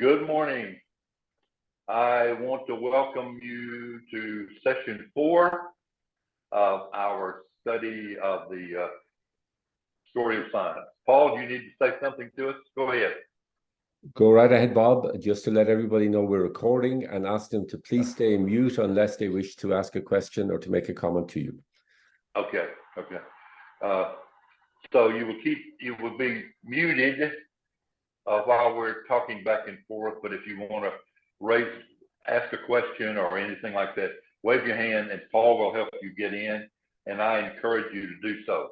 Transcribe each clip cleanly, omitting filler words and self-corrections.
Good morning. I want to welcome you to session 4 of our study of the story of science. Paul, do you need to say something to us? Go ahead. Go right ahead, Bob. Just to let everybody know we're recording and ask them to please stay mute unless they wish to ask a question or to make a comment to you. Okay. So you will be muted while we're talking back and forth, but if you want to ask a question or anything like that, wave your hand and Paul will help you get in, and I encourage you to do so.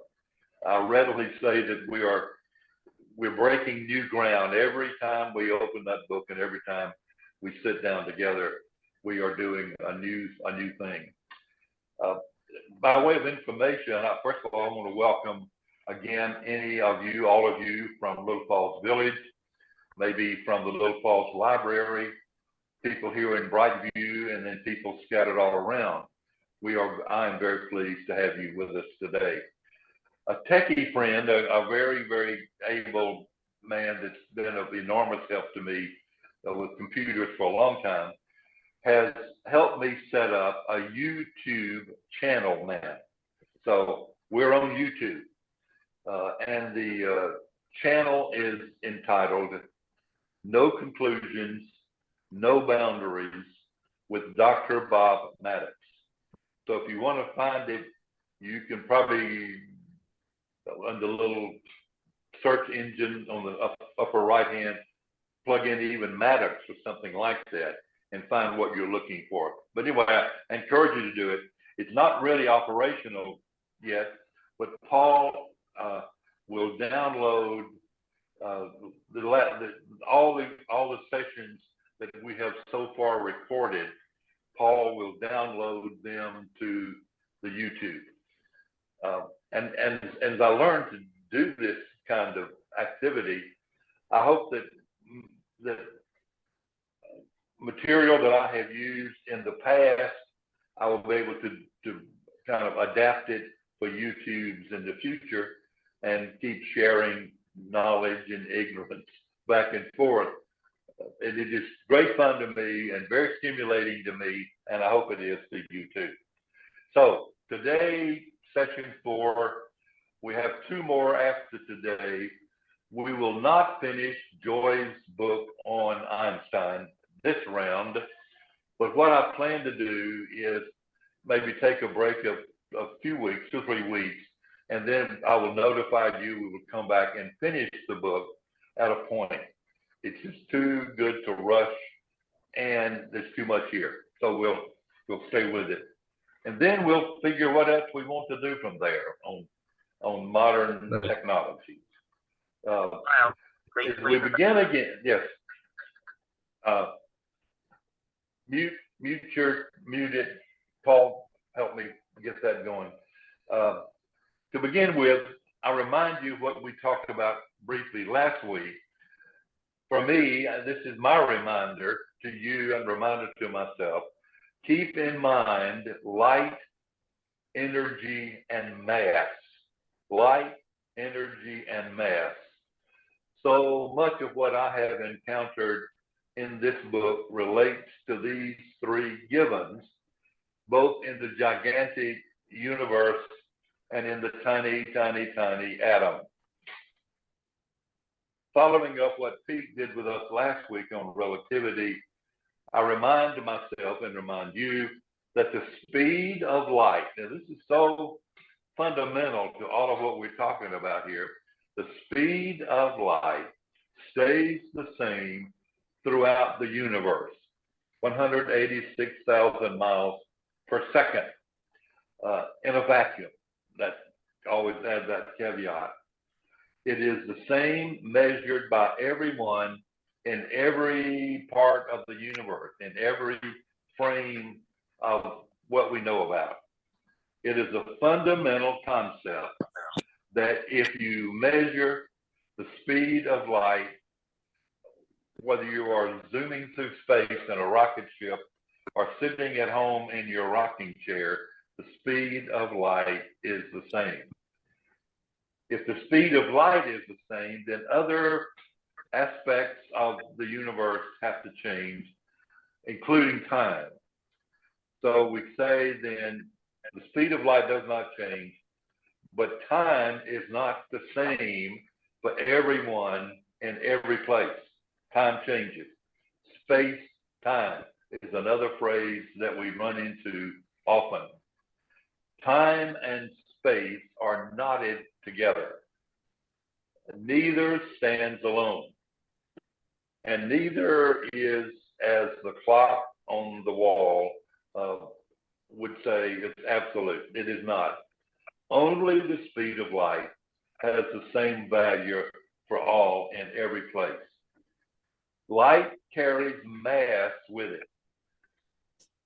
I readily say that we're breaking new ground every time we open that book, and every time we sit down together, we are doing a new thing. By way of information, first of all, I want to welcome again all of you from Little Falls Village, maybe from the Little Falls Library, people here in Brightview, and then people scattered all around. I am very pleased to have you with us today. A techie friend, a very, very able man that's been of enormous help to me with computers for a long time, has helped me set up a YouTube channel now. So we're on YouTube, and the channel is entitled No Conclusions, No Boundaries with Dr. Bob Maddox. So if you want to find it, you can probably, on the little search engine on the upper right hand, plug in even Maddox or something like that and find what you're looking for. But anyway, I encourage you to do it. It's not really operational yet, but Paul will download all the sessions that we have so far recorded. Paul will download them to the YouTube. And as I learned to do this kind of activity, I hope that material that I have used in the past, I will be able to kind of adapt it for YouTubes in the future and keep sharing knowledge and ignorance back and forth. It is great fun to me and very stimulating to me, and I hope it is to you too. So today, session 4, we have 2 more after today. We will not finish Joy's book on Einstein this round, but what I plan to do is maybe take a break of a few weeks, 2 or 3 weeks, and then I will notify you. We will come back and finish the book at a point. It's just too good to rush, and there's too much here. So we'll stay with it, and then we'll figure what else we want to do from there on modern technologies. As we begin again, yes. Mute it. Paul, help me get that going. To begin with, I remind you what we talked about briefly last week. For me, this is my reminder to you and reminder to myself. Keep in mind light, energy, and mass. Light, energy, and mass. So much of what I have encountered in this book relates to these 3 givens, both in the gigantic universe and in the tiny, tiny, tiny atom. Following up what Pete did with us last week on relativity, I remind myself and remind you that the speed of light, now this is so fundamental to all of what we're talking about here, the speed of light stays the same throughout the universe, 186,000 miles per second in a vacuum. That always adds that caveat. It is the same measured by everyone in every part of the universe, in every frame of what we know about. It is a fundamental concept that if you measure the speed of light, whether you are zooming through space in a rocket ship or sitting at home in your rocking chair, the speed of light is the same. If the speed of light is the same, then other aspects of the universe have to change, including time. So we say then the speed of light does not change, but time is not the same for everyone in every place. Time changes. Space, time is another phrase that we run into often. Time and space are knotted together. Neither stands alone, and neither is, as the clock on the wall would say, it's absolute. It is not. Only the speed of light has the same value for all in every place. Light carries mass with it.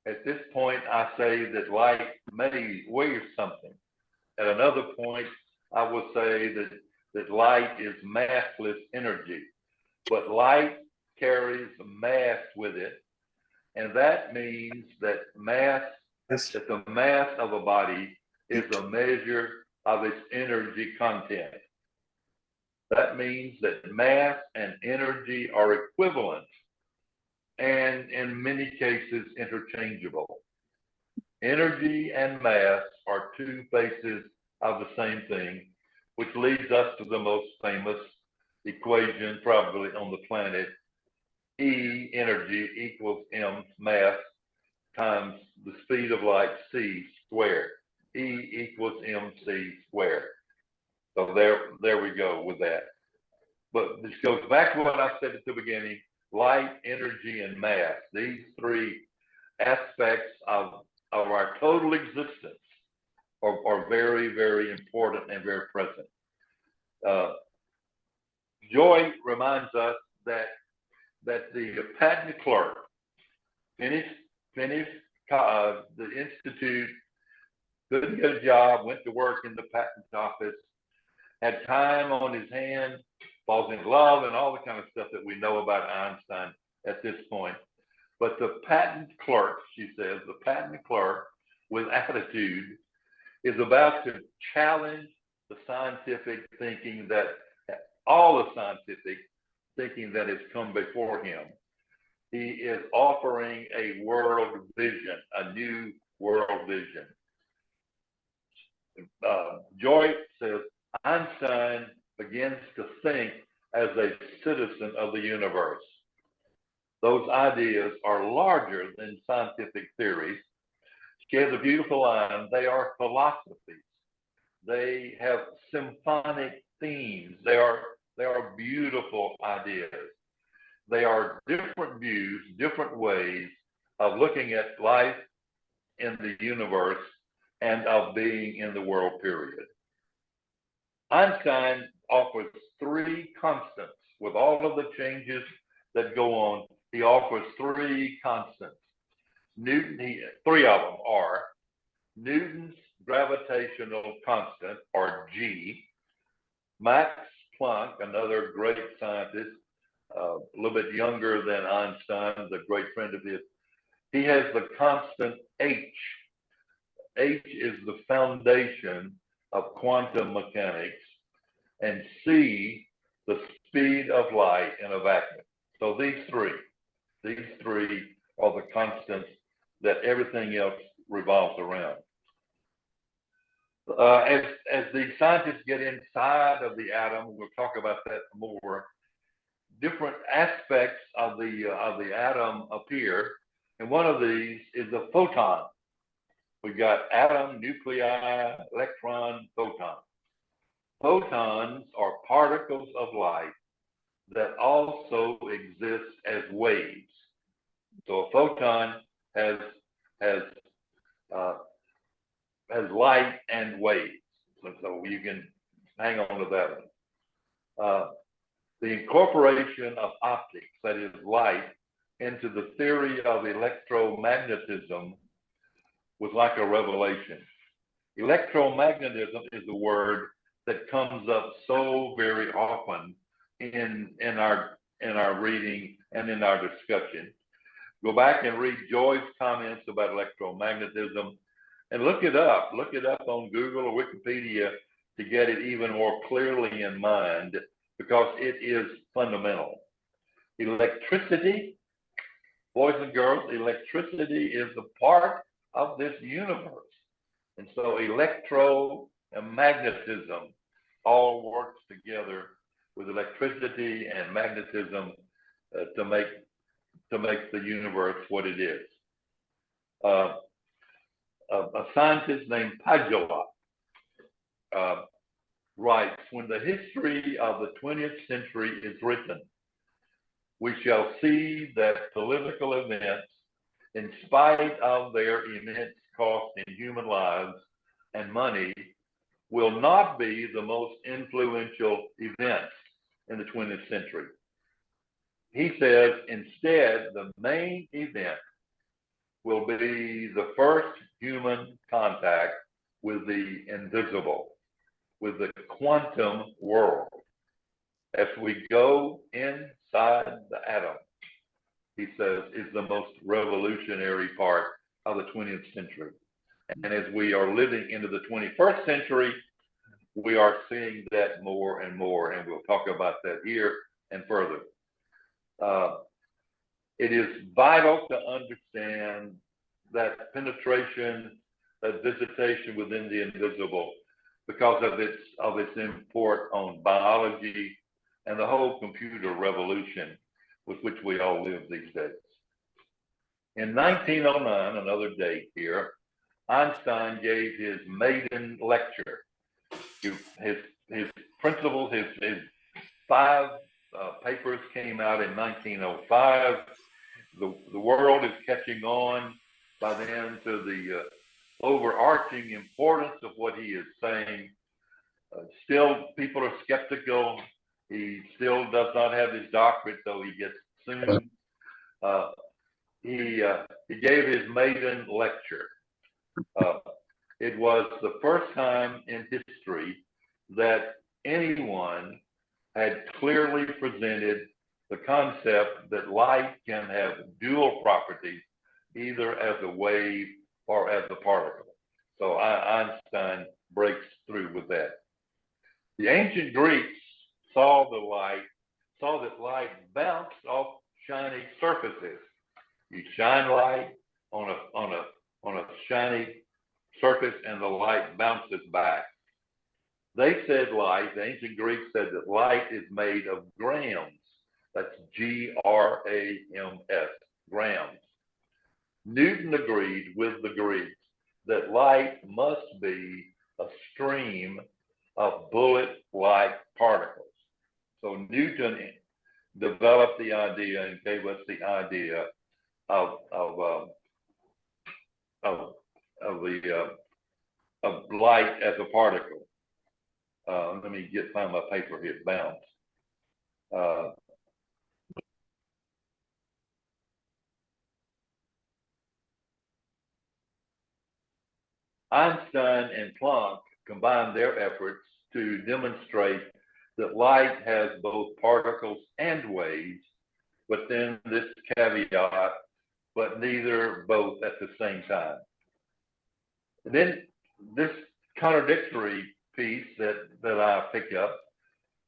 At this point, I say that light may weigh something. At another point, I will say that light is massless energy, but light carries mass with it. And that means that the mass of a body is a measure of its energy content. That means that mass and energy are equivalent and in many cases interchangeable. Energy and mass are two faces of the same thing, which leads us to the most famous equation probably on the planet. E, energy, equals m, mass, times the speed of light, c squared. E equals mc squared. So there we go with that. But this goes back to what I said at the beginning: light, energy, and mass. These three aspects of our total existence are very, very important and very present. Joy reminds us that the patent clerk finished the institute, couldn't get a job, went to work in the patent office, had time on his hands, falls in love, and all the kind of stuff that we know about Einstein at this point. But the patent clerk, she says, the patent clerk with attitude is about to challenge the scientific thinking that all the scientific thinking that has come before him. He is offering a world vision, a new world vision. Joy says Einstein begins to think as a citizen of the universe. Those ideas are larger than scientific theories. She has a beautiful line: they are philosophies. They have symphonic themes. They are beautiful ideas. They are different views, different ways of looking at life in the universe and of being in the world, period. Einstein offers three constants. With all of the changes that go on, he offers three constants. Three of them are Newton's gravitational constant, or G. Max Planck, another great scientist, a little bit younger than Einstein, the great friend of his, he has the constant H. H is the foundation of quantum mechanics, and C, the speed of light in a vacuum. So these three are the constants that everything else revolves around. As the scientists get inside of the atom, we'll talk about that more. Different aspects of the atom appear, and one of these is a photon. We've got atom, nuclei, electron, photon. Photons are particles of light that also exist as waves. So a photon has light and waves. So you can hang on to that one. The incorporation of optics, that is light, into the theory of electromagnetism was like a revelation. Electromagnetism is a word that comes up so very often in our reading and in our discussion. Go back and read Joy's comments about electromagnetism and look it up. Look it up on Google or Wikipedia to get it even more clearly in mind because it is fundamental. Electricity, boys and girls, electricity is a part of this universe. And so electro and magnetism all works together with electricity and magnetism to make the universe what it is. A scientist named Padula writes, when the history of the 20th century is written, we shall see that political events, in spite of their immense cost in human lives and money, will not be the most influential events in the 20th century. He says, instead, the main event will be the first human contact with the invisible, with the quantum world. As we go inside the atom, he says, is the most revolutionary part of the 20th century. And as we are living into the 21st century, we are seeing that more and more, and we'll talk about that here and further. It is vital to understand that penetration, that visitation within the invisible, because of its import on biology and the whole computer revolution with which we all live these days. In 1909, another date here, Einstein gave his maiden lecture. His principles, his 5 papers came out in 1905. The world is catching on by then to the overarching importance of what he is saying. Still, people are skeptical. He still does not have his doctorate, though he gets soon. He gave his maiden lecture. It was the first time in history that anyone had clearly presented the concept that light can have dual properties, either as a wave or as a particle. So Einstein breaks through with that. The ancient Greeks saw that light bounced off shiny surfaces. You shine light on a shiny surface and the light bounces back. They said the ancient Greeks said that light is made of grams. That's G-R-A-M-S, grams. Newton agreed with the Greeks that light must be a stream of bullet-like particles. So Newton developed the idea and gave us the idea of light as a particle. Let me find my paper here. Bounce. Einstein and Planck combined their efforts to demonstrate that light has both particles and waves, but then this caveat, but neither both at the same time. And then this contradictory piece that I pick up,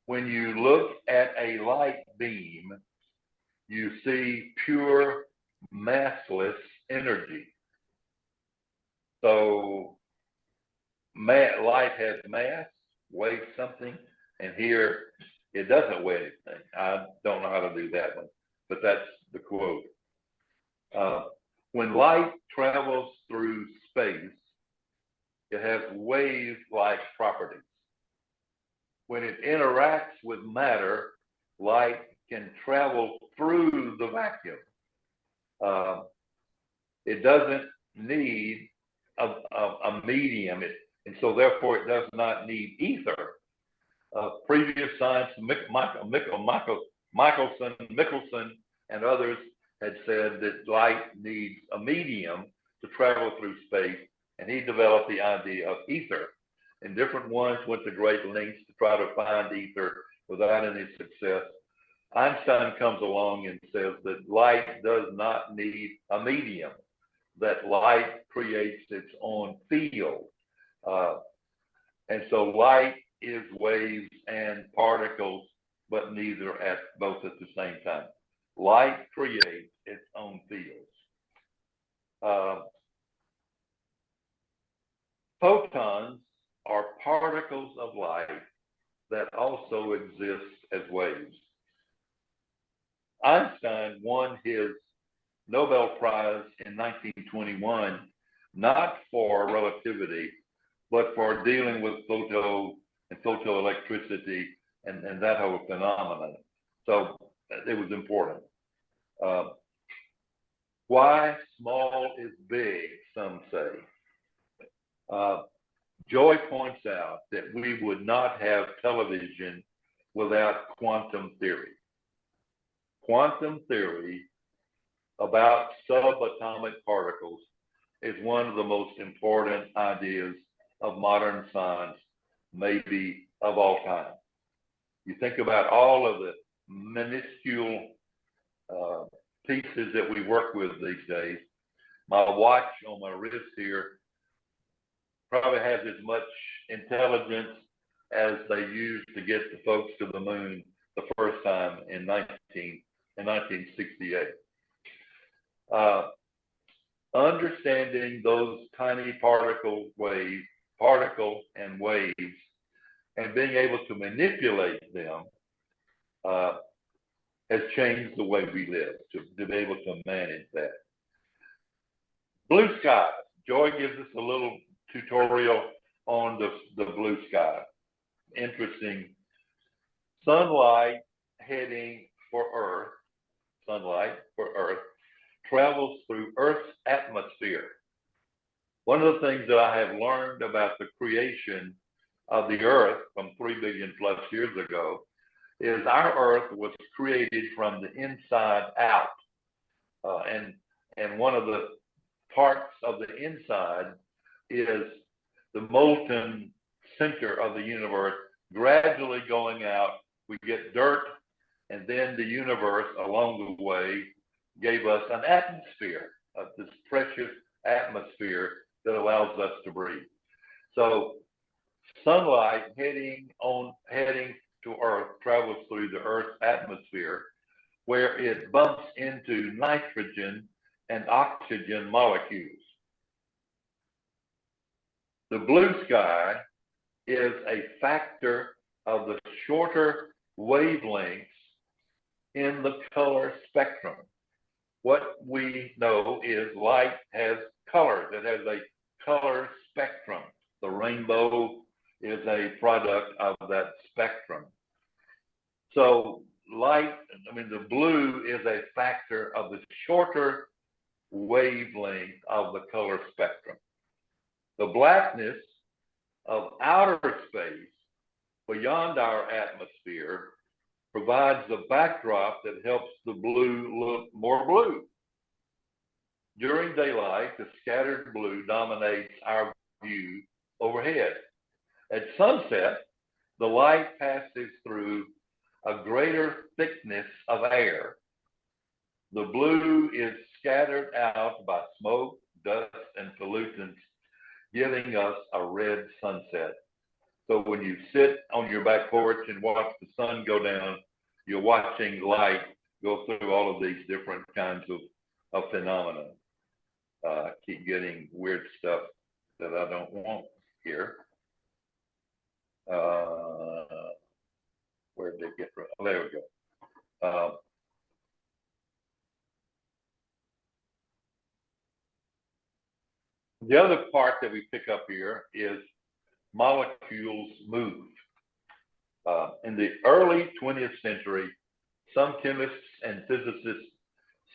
when you look at a light beam, you see pure massless energy. So light has mass, weighs something, and here it doesn't weigh anything. I don't know how to do that one, but that's the quote. When light travels through space, it has wave-like properties. When it interacts with matter, light can travel through the vacuum. It doesn't need a medium, and so therefore it does not need ether. Previous science, Michelson, and others had said that light needs a medium to travel through space, and he developed the idea of ether. And different ones went to great lengths to try to find ether without any success. Einstein comes along and says that light does not need a medium, that light creates its own field. And so light is waves and particles but neither at both at the same time. Light creates its own fields. Photons are particles of light that also exist as waves. Einstein won his Nobel Prize in 1921, not for relativity, but for dealing with photoelectricity and that whole phenomenon. So it was important. Why small is big, some say. Joy points out that we would not have television without quantum theory. Quantum theory about subatomic particles is one of the most important ideas of modern science, maybe of all time. You think about all of the minuscule pieces that we work with these days. My watch on my wrist here probably has as much intelligence as they used to get the folks to the moon the first time in 1968. Understanding those tiny particle and waves, and being able to manipulate them has changed the way we live, to be able to manage that. Blue skies. Joy gives us a little tutorial on the blue sky. Interesting. Sunlight heading for Earth, travels through Earth's atmosphere. One of the things that I have learned about the creation of the Earth from 3 billion plus years ago is our Earth was created from the inside out. And one of the parts of the inside is the molten center of the universe, gradually going out. We get dirt, and then the universe along the way gave us an atmosphere, this precious atmosphere that allows us to breathe. So sunlight heading to Earth travels through the Earth's atmosphere, where it bumps into nitrogen and oxygen molecules. The blue sky is a factor of the shorter wavelengths in the color spectrum. What we know is light has colors. It has a color spectrum. The rainbow is a product of that spectrum. So the blue is a factor of the shorter wavelength of the color spectrum. The blackness of outer space beyond our atmosphere provides the backdrop that helps the blue look more blue. During daylight, the scattered blue dominates our view overhead. At sunset, the light passes through a greater thickness of air. The blue is scattered out by smoke, dust, and pollutants, giving us a red sunset. So when you sit on your back porch and watch the sun go down, you're watching light go through all of these different kinds of phenomena. I keep getting weird stuff that I don't want here. Where did it get from? Oh, there we go. The other part that we pick up here is molecules move. In the early 20th century, some chemists and physicists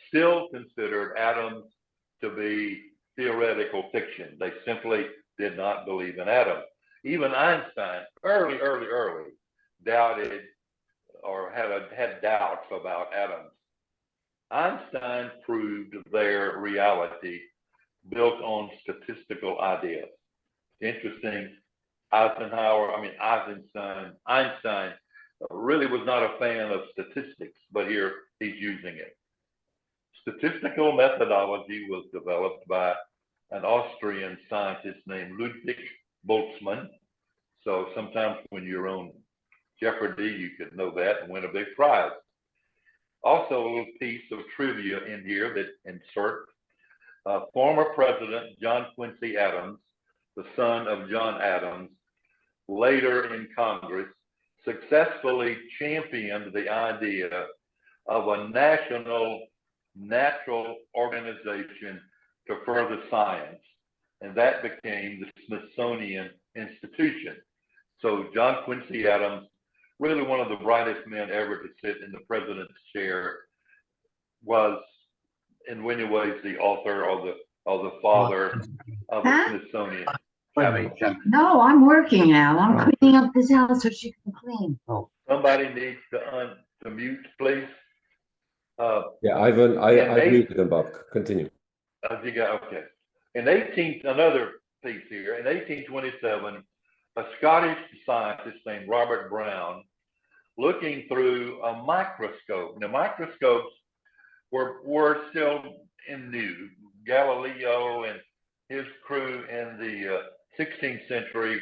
still considered atoms to be theoretical fiction. They simply did not believe in atoms. Even Einstein, early, doubted or had doubts about atoms. Einstein proved their reality built on statistical ideas. Interesting, Einstein really was not a fan of statistics, but here he's using it. Statistical methodology was developed by an Austrian scientist named Ludwig Boltzmann. So sometimes when you're on Jeopardy, you could know that and win a big prize. Also, a little piece of trivia in here that insert former President John Quincy Adams, the son of John Adams, later in Congress, successfully championed the idea of a national natural organization to further science, and that became the Smithsonian Institution. So John Quincy Adams, really one of the brightest men ever to sit in the president's chair, was in many ways the author or the father of the Smithsonian. No, I'm working now. I'm cleaning up this house so she can clean. Somebody needs to mute, please. Yeah, Ivan, I muted them, Bob. Continue. Okay. Another piece here. In 1827, a Scottish scientist named Robert Brown, looking through a microscope. Now, microscopes were still new. Galileo and his crew in the 16th century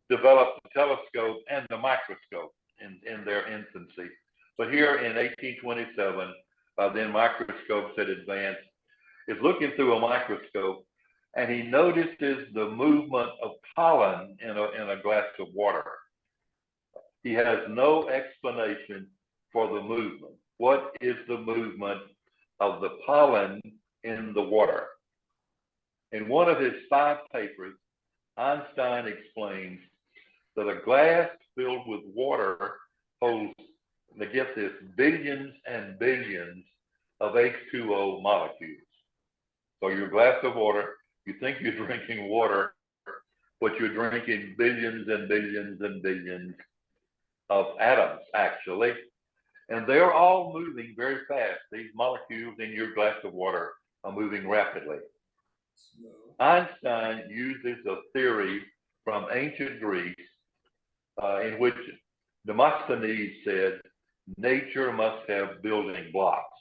developed the telescope and the microscope in their infancy. But here in 1827, then microscopes had advanced, is looking through a microscope, and he notices the movement of pollen in a glass of water. He has no explanation for the movement. What is the movement of the pollen in the water? In one of his 5 papers, Einstein explains that a glass filled with water holds, to get this, billions and billions of H2O molecules. So your glass of water, you think you're drinking water, but you're drinking billions and billions and billions of atoms, actually. And they're all moving very fast. These molecules in your glass of water are moving rapidly. Einstein uses a theory from ancient Greece in which Demosthenes said, nature must have building blocks.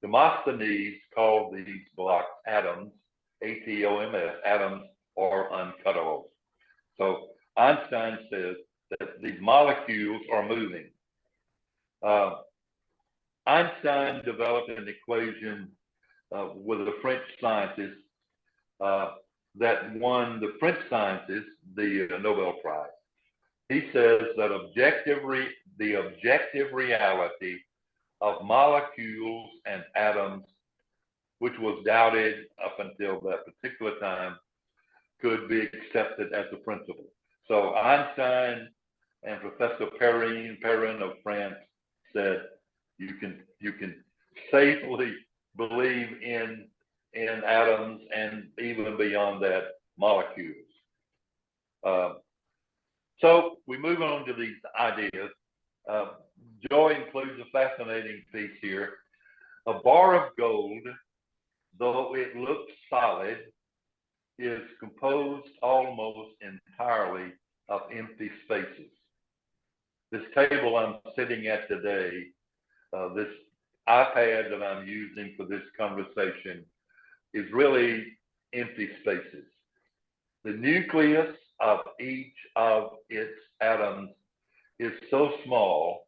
Demosthenes called these blocks atoms, A-T-O-M-S, atoms, or uncuttable. So Einstein says that these molecules are moving. Einstein developed an equation with a French scientist that won the French scientist the Nobel Prize. He says that the objective reality of molecules and atoms, which was doubted up until that particular time, could be accepted as a principle. So Einstein and Professor Perrin of France said you can safely believe in atoms and even beyond that, molecules. So we move on to these ideas. Joy includes a fascinating piece here. A bar of gold, though it looks solid, is composed almost entirely of empty spaces. This table I'm sitting at today, this iPad that I'm using for this conversation, is really empty spaces. The nucleus of each of its atoms is so small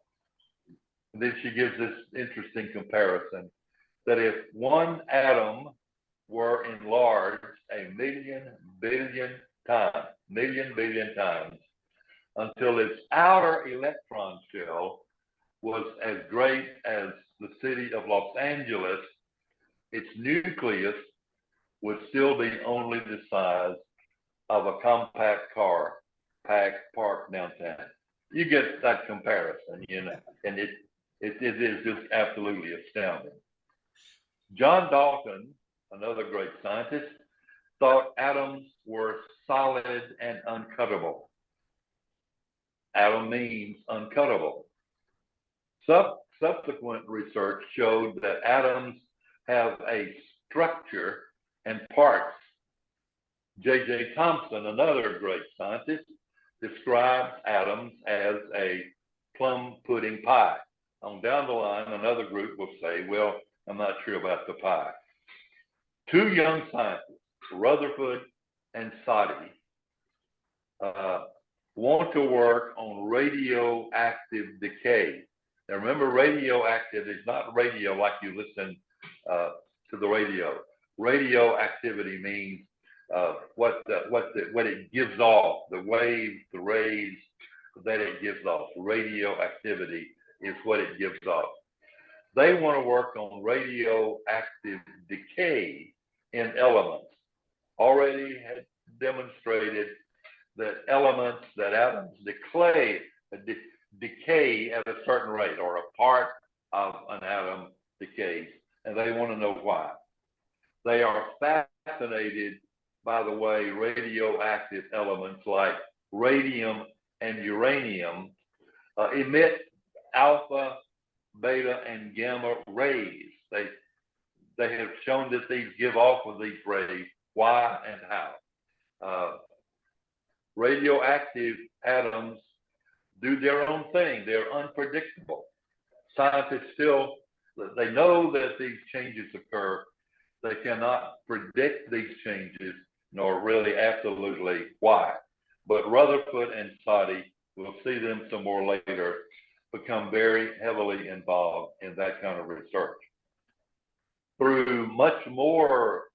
that she gives this interesting comparison that if one atom were enlarged a million billion times until its outer electron shell was as great as the city of Los Angeles, its nucleus would still be only the size of a compact car parked downtown. You get that comparison, you know, and it is just absolutely astounding. John Dalton, another great scientist, thought atoms were solid and uncuttable. Atom means uncuttable. Subsequent research showed that atoms have a structure and parts. J.J. Thomson, another great scientist, describes atoms as a plum pudding pie. On down the line, another group will say, well, I'm not sure about the pie. 2 young scientists, Rutherford and Soddy, want to work on radioactive decay. Now remember, radioactive is not radio like you listen to the radio. Radioactivity means what it gives off, the waves, the rays that it gives off. Radioactivity is what it gives off. They want to work on radioactive decay in elements. Already had demonstrated that elements, that atoms decay at a certain rate, or a part of an atom decays, and they want to know why. They are fascinated by the way radioactive elements like radium and uranium emit alpha, beta, and gamma rays. They have shown that these give off of these rays. Why and how? Radioactive atoms do their own thing. They're unpredictable. Scientists still, they know that these changes occur. They cannot predict these changes, nor really absolutely why. But Rutherford and Soddy, we'll see them some more later, become very heavily involved in that kind of research. Through much more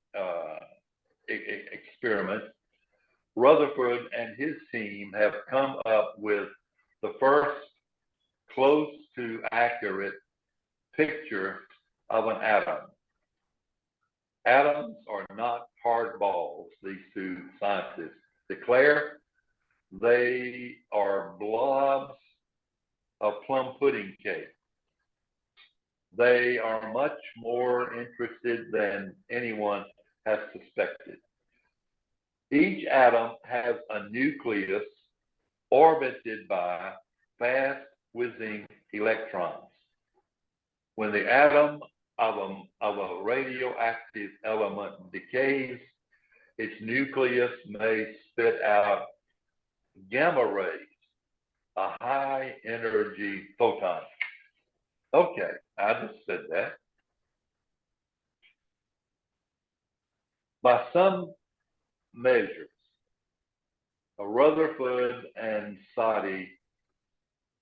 experiments, Rutherford and his team have come up with the first close to accurate picture of an atom. Atoms are not hard balls, these two scientists declare. They are blobs of plum pudding cake. They are much more interested than anyone has suspected. Each atom has a nucleus orbited by fast whizzing electrons. When the atom of a radioactive element decays, its nucleus may spit out gamma rays, a high energy photon. Okay, I just said that. By some measures, Rutherford and Soddy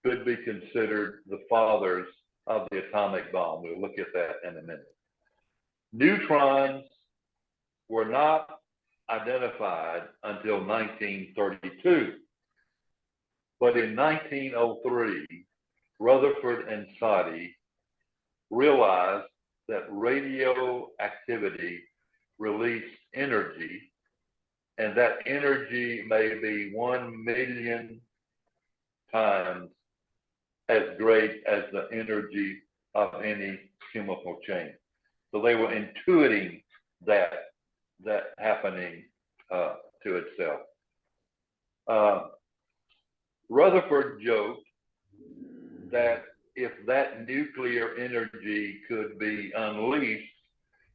could be considered the fathers of the atomic bomb. We'll look at that in a minute. Neutrons were not identified until 1932. But in 1903, Rutherford and Soddy realized that radioactivity released energy, and that energy may be 1 million times as great as the energy of any chemical chain. So they were intuiting that happening to itself. Rutherford joked that if that nuclear energy could be unleashed,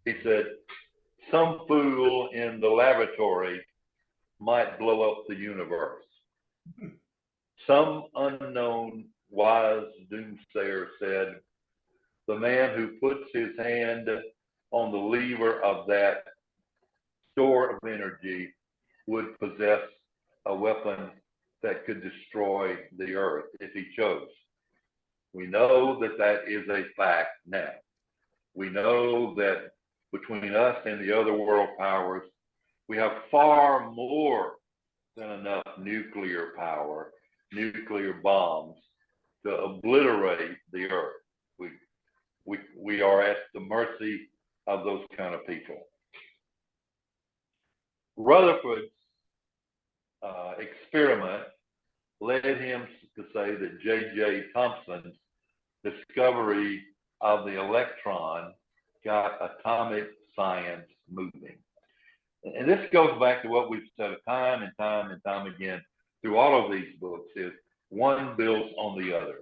he said, some fool in the laboratory might blow up the universe. Some unknown wise doomsayer said, the man who puts his hand on the lever of that store of energy would possess a weapon that could destroy the earth if he chose. We know that that is a fact now. We know that between us and the other world powers, we have far more than enough nuclear power, nuclear bombs to obliterate the earth. We are at the mercy of those kind of people. Rutherford's experiment led him to say that J.J. Thomson's discovery of the electron got atomic science moving. And this goes back to what we've said time and time and time again through all of these books, is one builds on the other.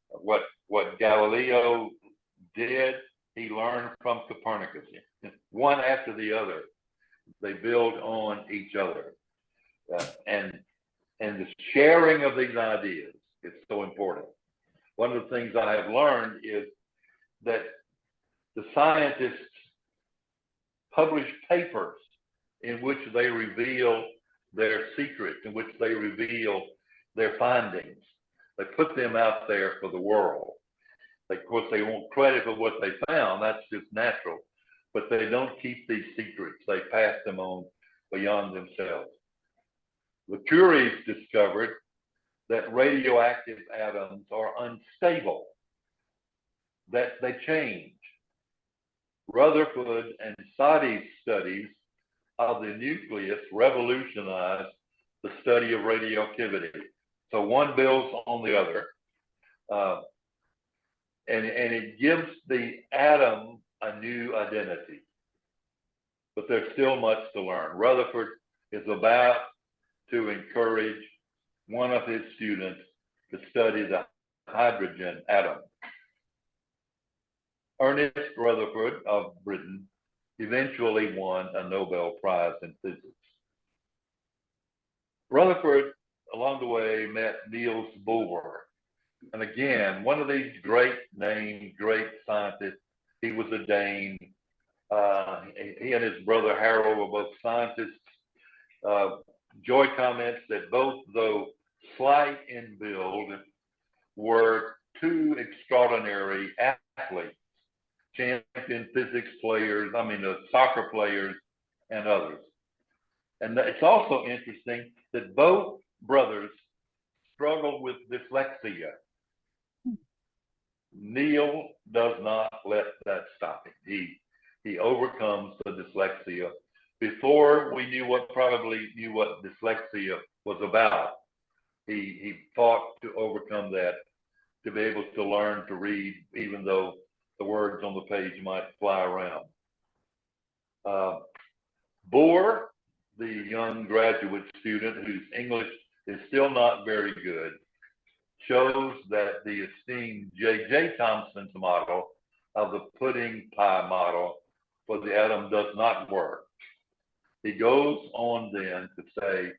What Galileo did, he learned from Copernicus. One after the other, they build on each other. And the sharing of these ideas is so important. One of the things I have learned is that the scientists publish papers in which they reveal their secrets in which they reveal their findings. They put them out there for the world. Of course, they want credit for what they found. That's just natural. But they don't keep these secrets. They pass them on beyond themselves. The Curies discovered that radioactive atoms are unstable, that they change. Rutherford and Soddy's studies of the nucleus revolutionized the study of radioactivity. So one builds on the other, and it gives the atom a new identity. But there's still much to learn. Rutherford is about to encourage one of his students to study the hydrogen atom. Ernest Rutherford of Britain eventually won a Nobel Prize in physics. Rutherford, along the way, met Niels Bohr. And again, one of these great named, great scientists. He was a Dane. He and his brother Harold were both scientists. Joy comments that both, though slight in build, were two extraordinary athletes, champion physics players, soccer players, and others. And it's also interesting that both brothers struggled with dyslexia. Neil does not let that stop him. He overcomes the dyslexia. Before we probably knew what dyslexia was about, he fought to overcome that, to be able to learn to read, even though the words on the page might fly around. Bohr, the young graduate student whose English is still not very good, shows that the esteemed J.J. Thomson's model of the pudding pie model for the atom does not work. He goes on then to say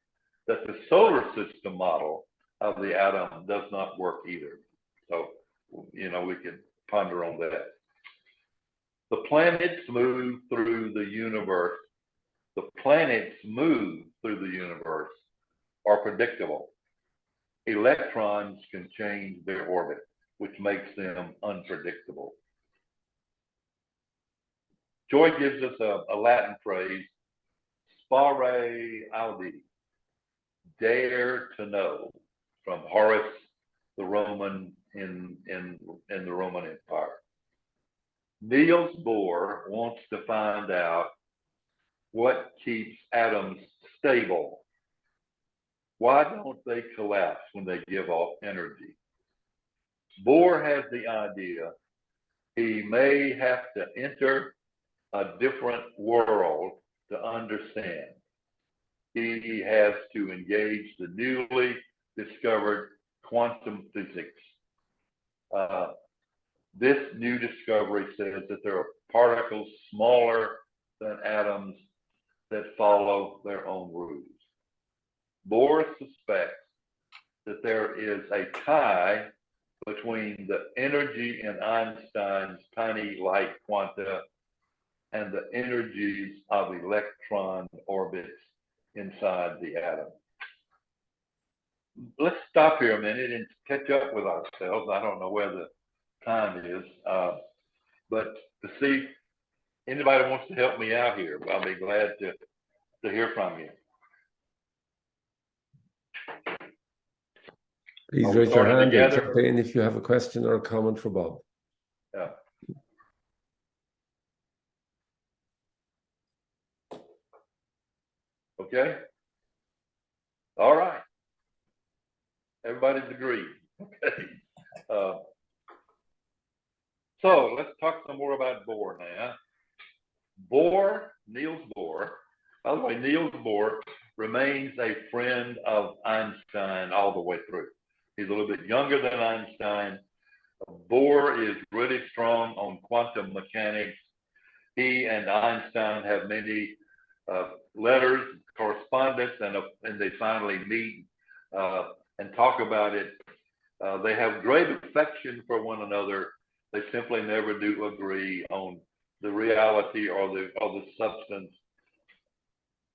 that the solar system model of the atom does not work either. So, we can ponder on that. The planets move through the universe. The planets move through the universe are predictable. Electrons can change their orbit, which makes them unpredictable. Joy gives us a Latin phrase, spare audi, dare to know, from Horace the Roman in the Roman Empire. Niels Bohr wants to find out what keeps atoms stable. Why don't they collapse when they give off energy? Bohr has the idea he may have to enter a different world to understand. He has to engage the newly discovered quantum physics. This new discovery says that there are particles smaller than atoms that follow their own rules. Bohr suspects that there is a tie between the energy in Einstein's tiny light quanta and the energies of electron orbits inside the atom. Let's stop here a minute and catch up with ourselves. I don't know where the time is, but to see anybody wants to help me out here, I'll be glad to hear from you. Please raise your hand and jump in if you have a question or a comment for Bob. Yeah. Okay. All right. Everybody's agreed. Okay. So let's talk some more about Bohr now. Niels Bohr. By the way, Niels Bohr remains a friend of Einstein all the way through. He's a little bit younger than Einstein. Bohr is really strong on quantum mechanics. He and Einstein have many letters, correspondence, and they finally meet and talk about it. They have great affection for one another. They simply never do agree on the reality or the substance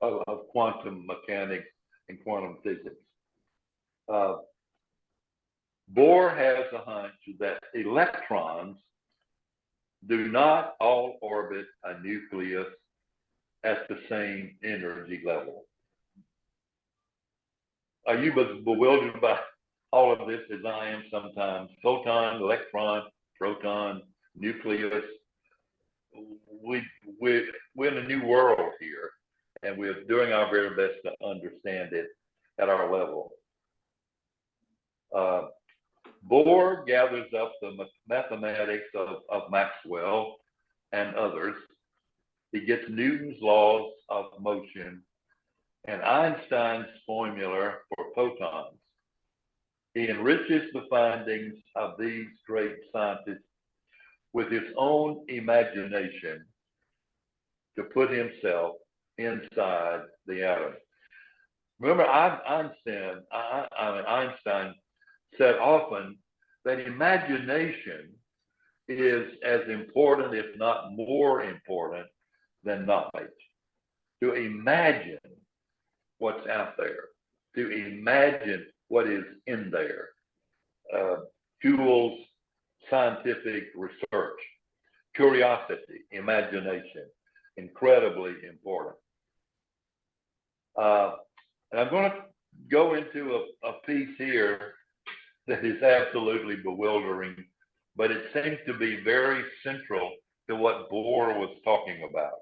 of quantum mechanics in quantum physics. Bohr has a hunch that electrons do not all orbit a nucleus at the same energy level. Are you bewildered by all of this as I am sometimes? Photon, electron, proton, nucleus. We're in a new world here, and we're doing our very best to understand it at our level. Bohr gathers up the mathematics of Maxwell and others. He gets Newton's laws of motion and Einstein's formula for photons. He enriches the findings of these great scientists with his own imagination to put himself inside the atom. Remember, Einstein said often that imagination is as important, if not more important, than knowledge. To imagine what's out there, to imagine what is in there, fuels scientific research. Curiosity, imagination, incredibly important. And I'm going to go into a piece here that is absolutely bewildering, but it seems to be very central to what Bohr was talking about.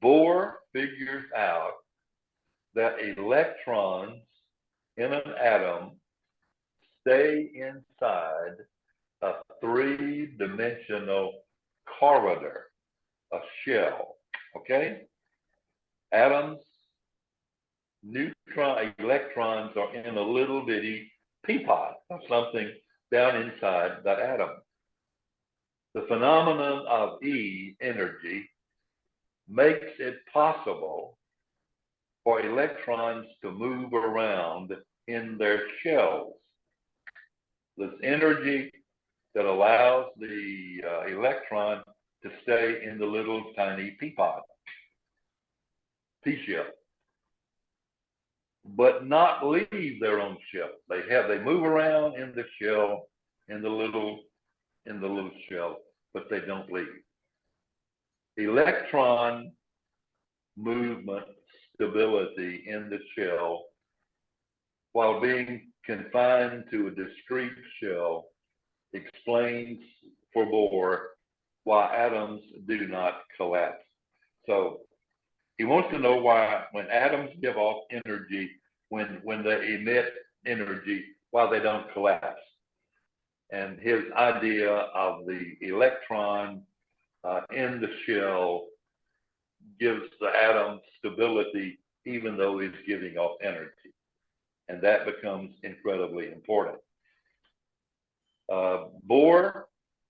Bohr figures out that electrons in an atom stay inside a three-dimensional corridor, a shell, okay? Atoms, electrons are in a little bitty teapot or something down inside that atom. The phenomenon of E, energy, makes it possible for electrons to move around in their shells. This energy that allows the electron to stay in the little tiny teapot, pea shell, but not leave their own shell. They move around in the shell, in the little shell, but they don't leave. Electron movement stability in the shell, while being confined to a discrete shell, explains for Bohr why atoms do not collapse. So he wants to know why, when atoms give off energy, when they emit energy, why they don't collapse. And his idea of the electron in the shell gives the atom stability even though it's giving off energy. And that becomes incredibly important. Bohr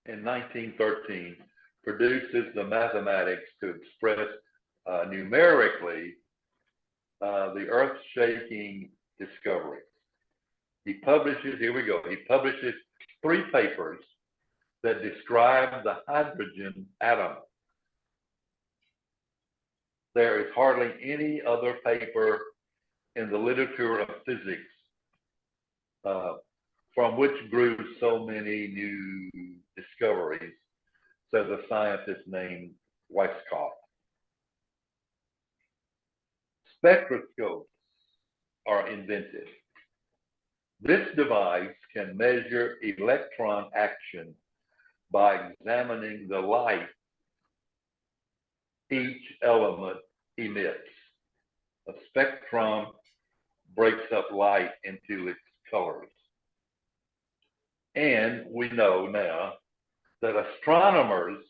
in 1913 produces the mathematics to express numerically the earth-shaking discoveries. He publishes, here we go, he publishes 3 papers that describe the hydrogen atom. There is hardly any other paper in the literature of physics from which grew so many new discoveries, says a scientist named Weishaupt. Spectroscopes are invented. This device can measure electron action by examining the light each element emits. A spectrum breaks up light into its colors. And we know now that astronomers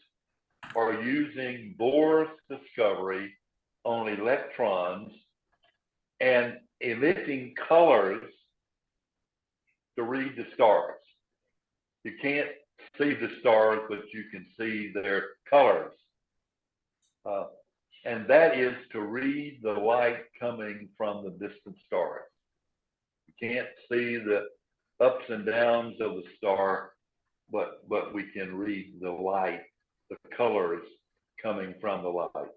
are using Bohr's discovery on electrons and emitting colors to read the stars. You can't see the stars, but you can see their colors. And that is to read the light coming from the distant stars. You can't see the ups and downs of the star, but we can read the light, the colors coming from the light.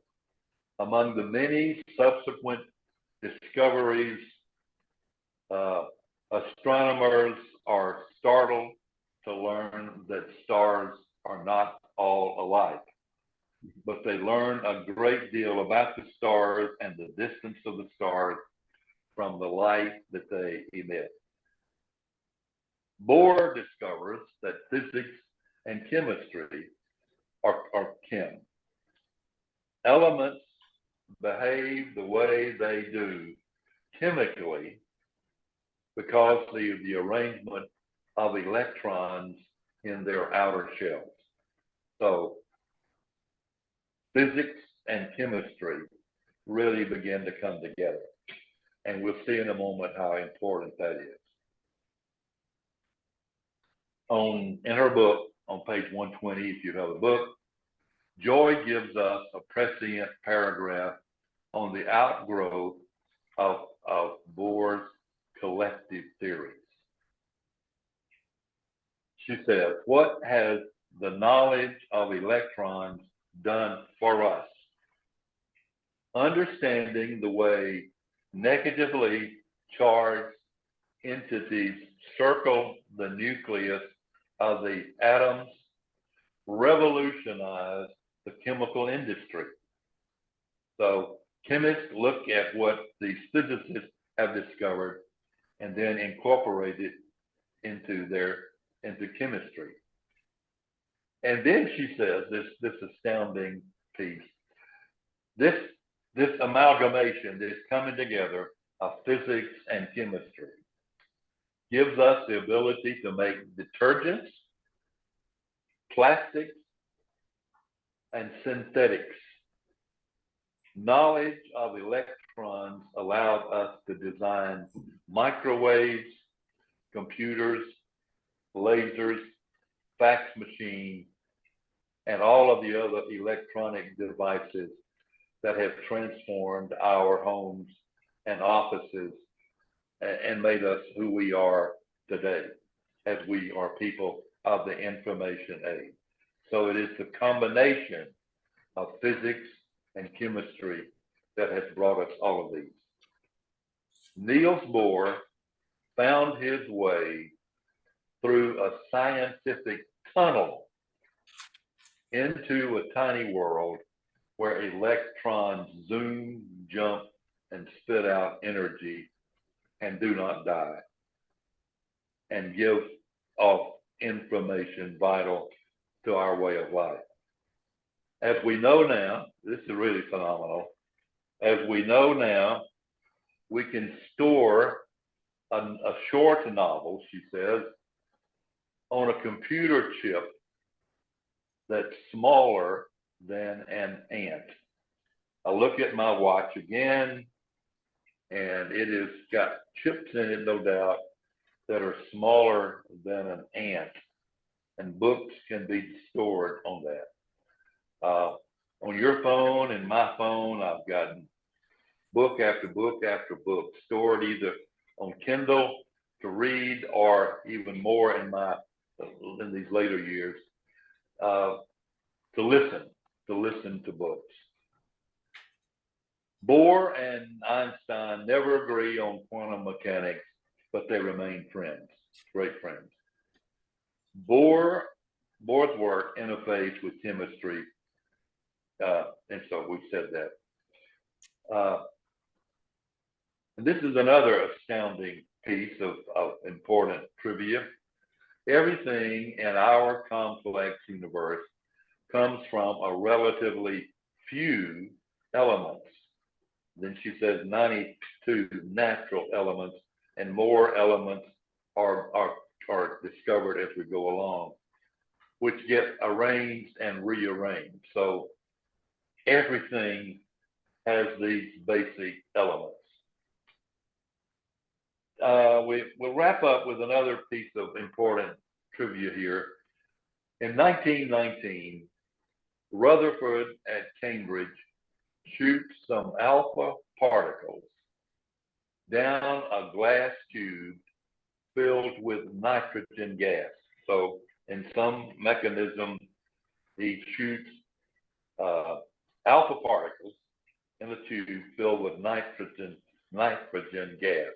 Among the many subsequent discoveries. Astronomers are startled to learn that stars are not all alike, but they learn a great deal about the stars and the distance of the stars from the light that they emit. Bohr discovers that physics and chemistry are kin. Elements behave the way they do chemically because of the arrangement of electrons in their outer shells. So physics and chemistry really begin to come together. And we'll see in a moment how important that is. In her book, on page 120, if you have a book, Joy gives us a prescient paragraph on the outgrowth of Bohr's collective theories. She says, what has the knowledge of electrons done for us? Understanding the way negatively charged entities circle the nucleus of the atoms revolutionized the chemical industry. So chemists look at what these physicists have discovered and then incorporate it into chemistry. And then she says this astounding piece, this amalgamation, this coming together of physics and chemistry gives us the ability to make detergents, plastics, and synthetics. Knowledge of electrons allowed us to design microwaves, computers, lasers, fax machines, and all of the other electronic devices that have transformed our homes and offices and made us who we are today, as we are people of the information age. So it is the combination of physics and chemistry that has brought us all of these. Niels Bohr found his way through a scientific tunnel into a tiny world where electrons zoom, jump, and spit out energy and do not die, and give off information vital to our way of life. As we know now, this is really phenomenal. As we know now, we can store a short novel, she says, on a computer chip that's smaller than an ant. I look at my watch again, and it has got chips in it, no doubt, that are smaller than an ant, and books can be stored on that. On your phone and my phone, I've gotten book after book after book stored either on Kindle to read, or even more in these later years to listen to books. Bohr and Einstein never agree on quantum mechanics, but they remain friends, great friends. Bohr's work interfaced with chemistry, and so we've said that. And this is another astounding piece of important trivia. Everything in our complex universe comes from a relatively few elements. Then she says 92 natural elements, and more elements are discovered as we go along, which get arranged and rearranged. So everything has these basic elements. We'll wrap up with another piece of important trivia here. In 1919, Rutherford at Cambridge shoots some alpha particles down a glass tube filled with nitrogen gas. So in some mechanism, he shoots alpha particles in a tube filled with nitrogen nitrogen gas.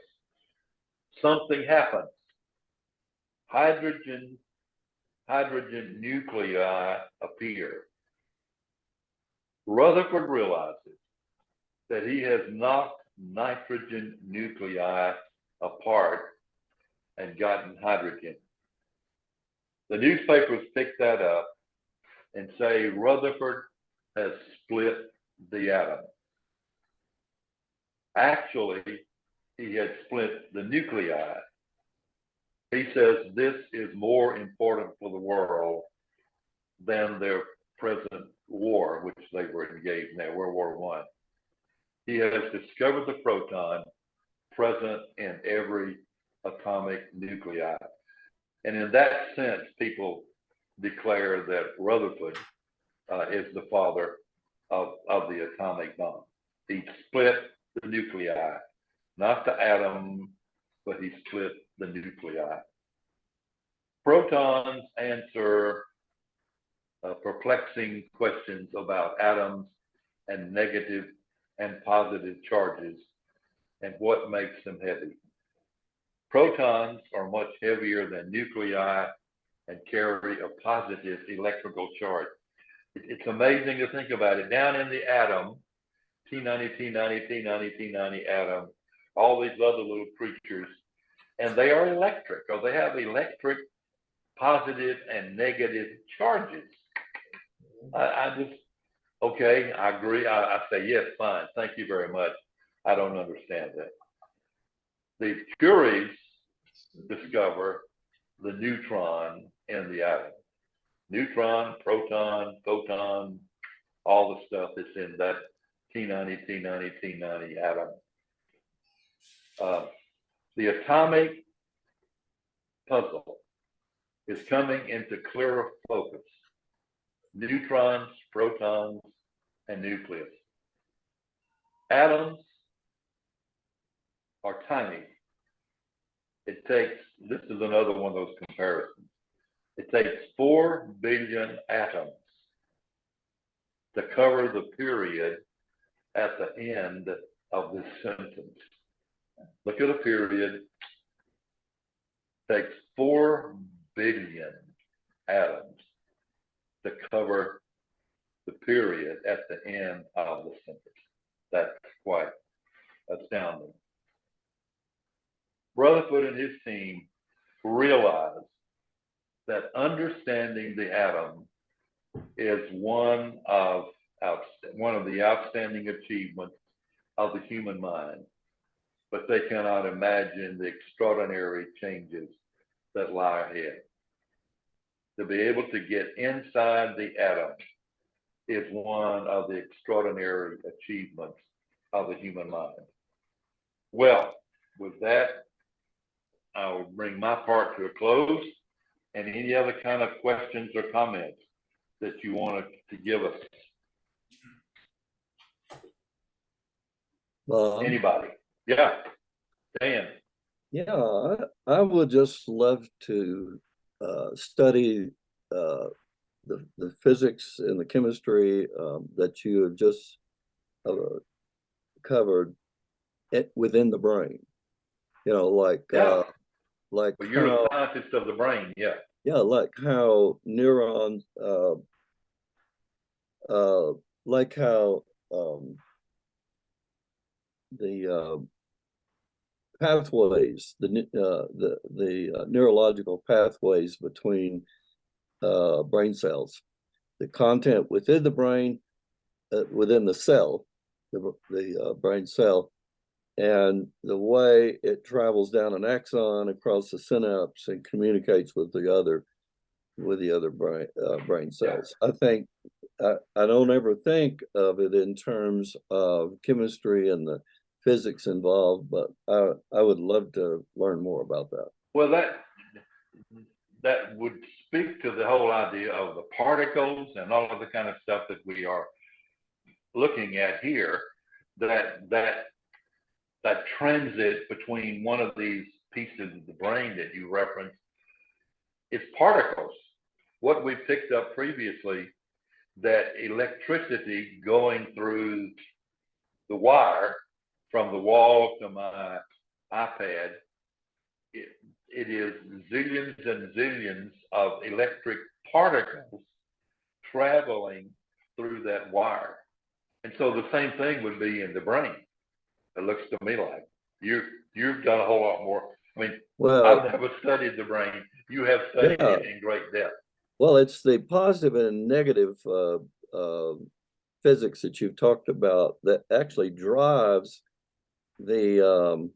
Something happens. Hydrogen nuclei appear. Rutherford realizes that he has knocked nitrogen nuclei apart and gotten hydrogen. The newspapers pick that up and say Rutherford has split the atom. Actually, he had split the nuclei. He says this is more important for the world than their present war, which they were engaged in, World War I. He has discovered the proton present in every atomic nuclei. And in that sense, people declare that Rutherford is the father of the atomic bomb. He split the nuclei, not the atom, but he split the nuclei. Protons answer perplexing questions about atoms and negative and positive charges and what makes them heavy. Protons are much heavier than nuclei and carry a positive electrical charge. It's amazing to think about it. Down in the atom, T90, T90, T90, T90 atom, all these other little creatures, and they are electric, or they have electric positive and negative charges. I just, okay, I agree. I say, yes, fine. Thank you very much. I don't understand that. The Curies discover the neutron in the atom. Neutron, proton, photon, all the stuff that's in that T90, T90, T90 atom. The atomic puzzle is coming into clearer focus. Neutrons, protons, and nucleus. Atoms are tiny. It takes, this is another one of those comparisons. It takes 4 billion atoms to cover the period at the end of this sentence. Look at a period. It takes 4 billion atoms to cover the period at the end of the sentence. That's quite astounding. Rutherford and his team realized that understanding the atom is one of the outstanding achievements of the human mind, but they cannot imagine the extraordinary changes that lie ahead. To be able to get inside the atom is one of the extraordinary achievements of the human mind. Well, with that, I will bring my part to a close, and any other kind of questions or comments that you wanted to give us. Anybody? Yeah, Dan. Yeah, I would just love to study the physics and the chemistry that you have just covered within the brain. You know, like Yeah. like Well, you're how, a scientist of the brain, yeah. yeah, like how neurons, like how the pathways, the neurological pathways between brain cells, the content within the brain, within the cell, the brain cell, and the way it travels down an axon across the synapse and communicates with the other brain cells. Yeah. I think I don't ever think of it in terms of chemistry and the physics involved, but I would love to learn more about that. Well, that would speak to the whole idea of the particles and all of the kind of stuff that we are looking at here, that transit between one of these pieces of the brain that you referenced is particles. What we picked up previously, that electricity going through the wire from the wall to my iPad, it is zillions and zillions of electric particles traveling through that wire. And so the same thing would be in the brain. It looks to me like you've done a whole lot more. I mean, Well, I've never studied the brain. You have studied it in great depth. well, it's the positive and negative physics that you've talked about that actually drives the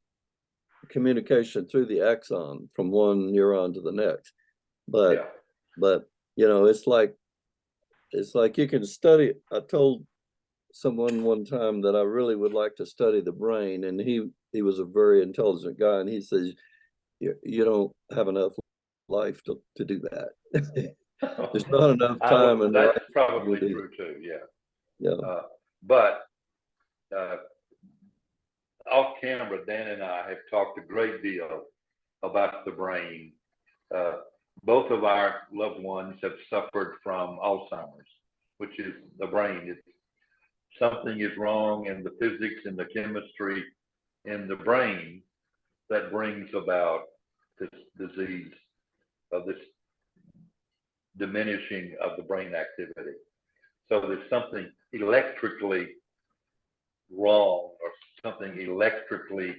communication through the axon from one neuron to the next. But you know, it's like you can study. I told someone one time that I really would like to study the brain, and he was a very intelligent guy, and he says, you don't have enough life to do that. There's not enough time. And that's probably true too. Yeah. But off camera, Dan and I have talked a great deal about the brain. Both of our loved ones have suffered from Alzheimer's, which is the brain. Something is wrong in the physics and the chemistry in the brain that brings about this disease of this diminishing of the brain activity. So there's something electrically wrong, or something electrically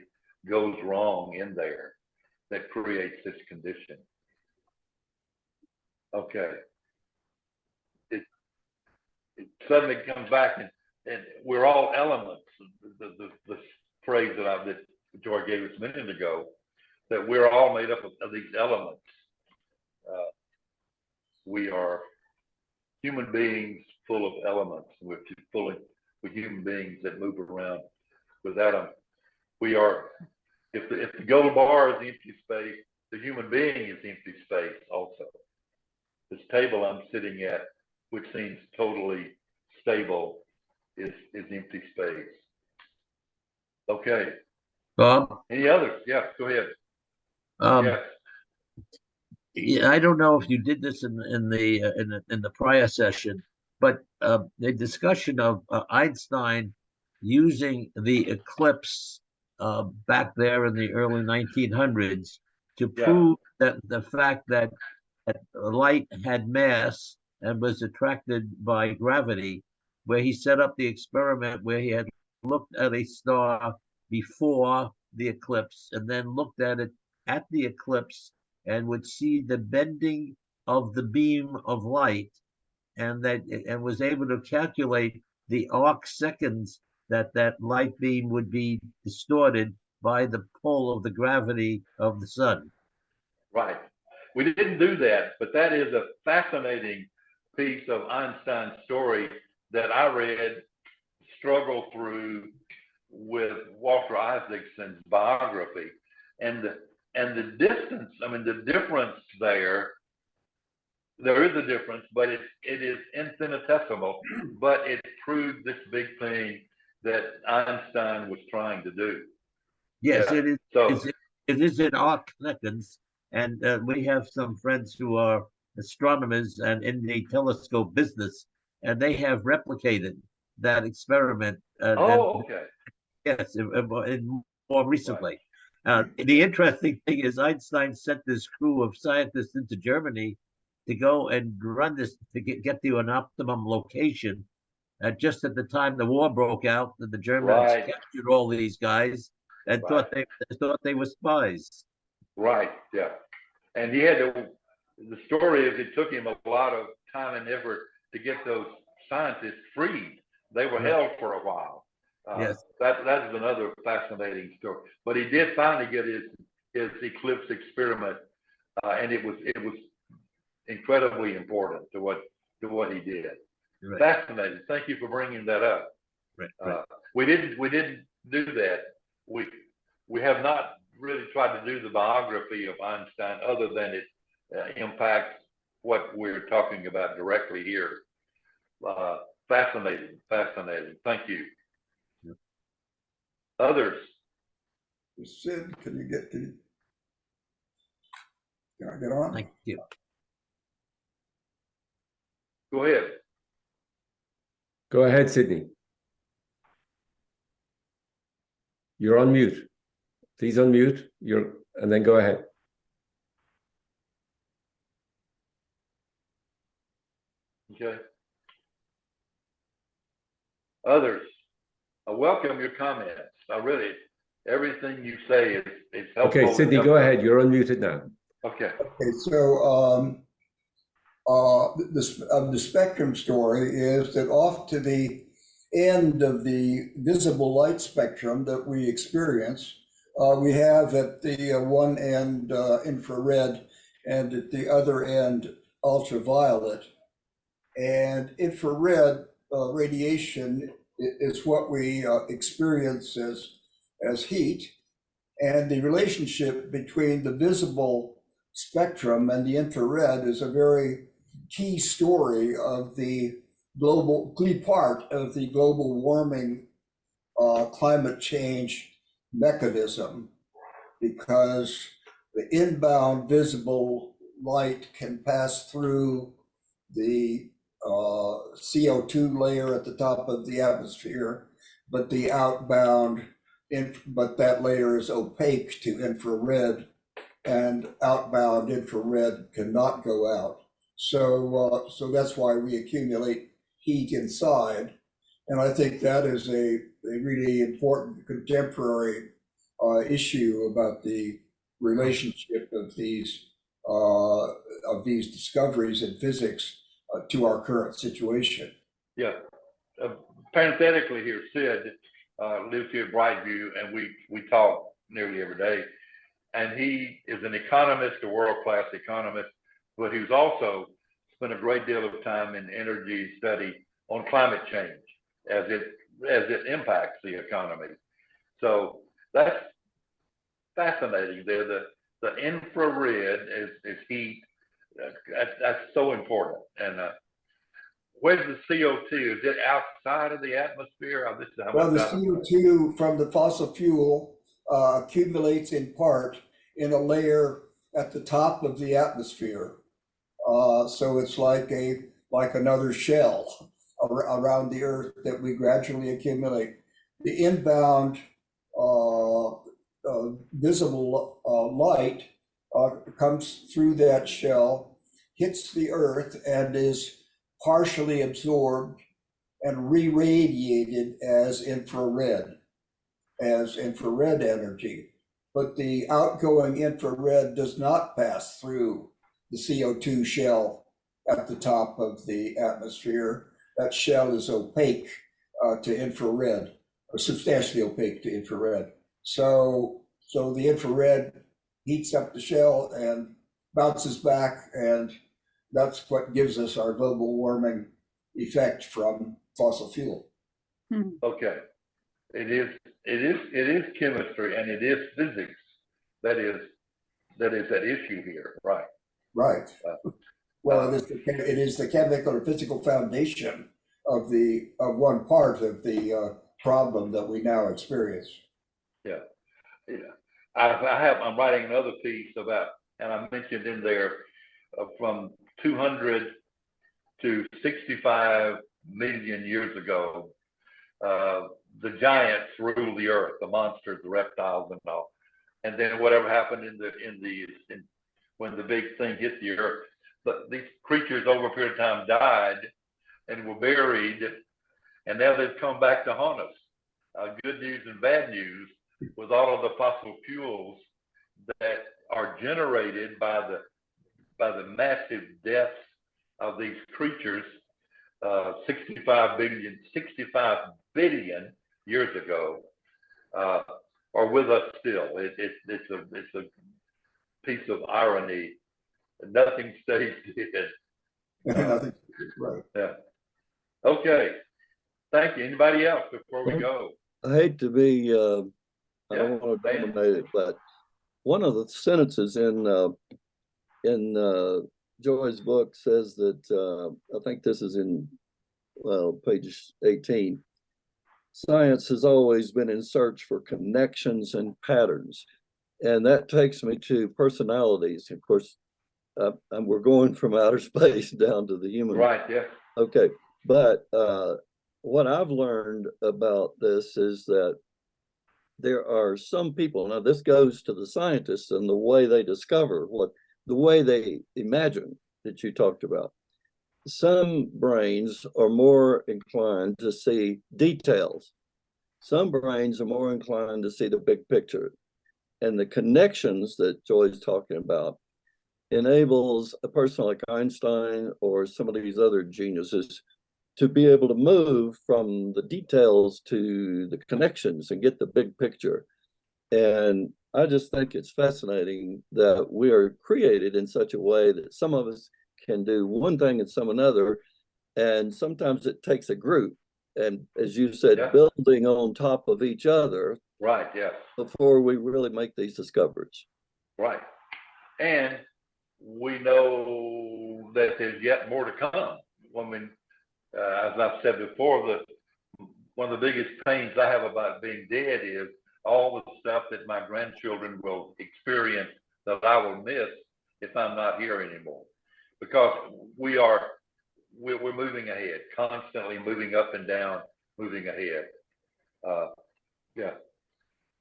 goes wrong in there that creates this condition. Okay. It suddenly comes back, and we're all elements. The phrase that Joy gave us a minute ago, that we're all made up of these elements. We are human beings full of elements. We're human beings that move around without them. We are, if the gold bar is empty space, the human being is empty space also. This table I'm sitting at, which seems totally stable, is empty space. Okay. Bob? Any others? Yeah, go ahead. Yes. Yeah, I don't know if you did this in the prior session, but the discussion of Einstein using the eclipse back there in the early 1900s to prove that the fact that light had mass and was attracted by gravity, where he set up the experiment where he had looked at a star before the eclipse and then looked at it at the eclipse and would see the bending of the beam of light, and was able to calculate the arc seconds that light beam would be distorted by the pull of the gravity of the sun. Right. We didn't do that, but that is a fascinating piece of Einstein's story that I read, struggled through with Walter Isaacson's biography, and the distance. I mean, the difference there is a difference, but it is infinitesimal. But it proved this big thing that Einstein was trying to do. Yes, it is. So it is in arc seconds. And we have some friends who are astronomers and in the telescope business, and they have replicated that experiment. Okay. Yes, more recently. Right. The interesting thing is Einstein sent this crew of scientists into Germany to go and run this to get to an optimum location. Just at the time the war broke out, and the Germans captured all these guys and thought they were spies. Right. Yeah. And he had to. The story is it took him a lot of time and effort to get those scientists freed. They were held for a while. Yes. That is another fascinating story. But he did finally get his eclipse experiment, and it was incredibly important to what he did. Right. Fascinating. Thank you for bringing that up. Right. We didn't do that. We have not really tried to do the biography of Einstein, other than it impacts what we're talking about directly here. Fascinating. Thank you. Yep. Others? Sid, can I get on? Thank you. Go ahead. Go ahead, Sydney. You're on mute. Please unmute and then go ahead. Okay. Others, I welcome your comments. Everything you say is helpful. Okay, Sydney, go ahead. You're unmuted now. Okay. Okay, so the spectrum story is that off to the end of the visible light spectrum that we experience, we have at the one end infrared and at the other end ultraviolet. And infrared radiation is what we experience as heat. And the relationship between the visible spectrum and the infrared is a very key story of the key part of the global warming climate change mechanism, because the inbound visible light can pass through the CO2 layer at the top of the atmosphere, but the outbound, but that layer is opaque to infrared, and outbound infrared cannot go out. So that's why we accumulate heat inside. And I think that is a really important contemporary issue about the relationship of these discoveries in physics to our current situation. Yeah. Parenthetically here, Sid lives here at Brightview, and we talk nearly every day. And he is an economist, a world-class economist, but he's also spent a great deal of time in energy study on climate change as it impacts the economy. So that's fascinating there. The infrared is heat. That's so important. And where's the CO2? Is it outside of the atmosphere? Well, the CO2 from the fossil fuel accumulates in part in a layer at the top of the atmosphere. So it's like another shell around the Earth that we gradually accumulate. The inbound visible light comes through that shell, hits the Earth, and is partially absorbed and re-radiated as infrared energy. But the outgoing infrared does not pass through the CO2 shell at the top of the atmosphere. That shell is opaque to infrared, or substantially opaque to infrared. So the infrared heats up the shell and bounces back, and that's what gives us our global warming effect from fossil fuel. Okay. It is chemistry, and it is physics that is at issue here, right? Right. Well, it is the chemical or physical foundation of one part of the problem that we now experience. Yeah. I'm writing another piece about, and I mentioned in there from 200 to 65 million years ago, the giants ruled the earth, the monsters, the reptiles, and all. And then whatever happened when the big thing hit the earth, but these creatures over a period of time died and were buried, and now they've come back to haunt us. Good news and bad news, with all of the fossil fuels that are generated by the massive deaths of these creatures 65 billion years ago, are with us still. It's a piece of irony. Nothing stays dead. Right. Yeah. Okay. Thank you. Anybody else before we go? I hate to be, I don't want to dominate it, but one of the sentences in Joy's book says that, I think this is in, page 18, science has always been in search for connections and patterns. And that takes me to personalities. Of course, and we're going from outer space down to the human. Right, yeah. Okay, but what I've learned about this is that there are some people, now this goes to the scientists and the way they discover the way they imagine that you talked about. Some brains are more inclined to see details. Some brains are more inclined to see the big picture. And the connections that Joy's talking about enables a person like Einstein or some of these other geniuses to be able to move from the details to the connections and get the big picture. And I just think it's fascinating that we are created in such a way that some of us can do one thing and some another. And sometimes it takes a group. And as you said, Yeah. building on top of each other. Right, yes. Before we really make these discoveries. Right. And we know that there's yet more to come. I mean, as I've said before, one of the biggest pains I have about being dead is all the stuff that my grandchildren will experience that I will miss if I'm not here anymore. Because we're moving ahead, constantly moving up and down, moving ahead. Yeah.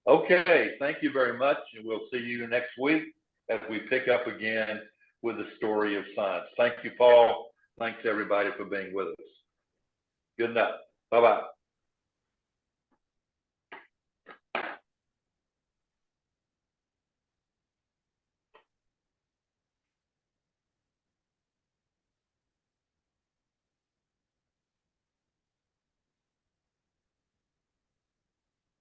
Okay, thank you very much, and we'll see you next week as we pick up again with the story of science. Thank you, Paul. Thanks, everybody, for being with us. Good night. Bye-bye.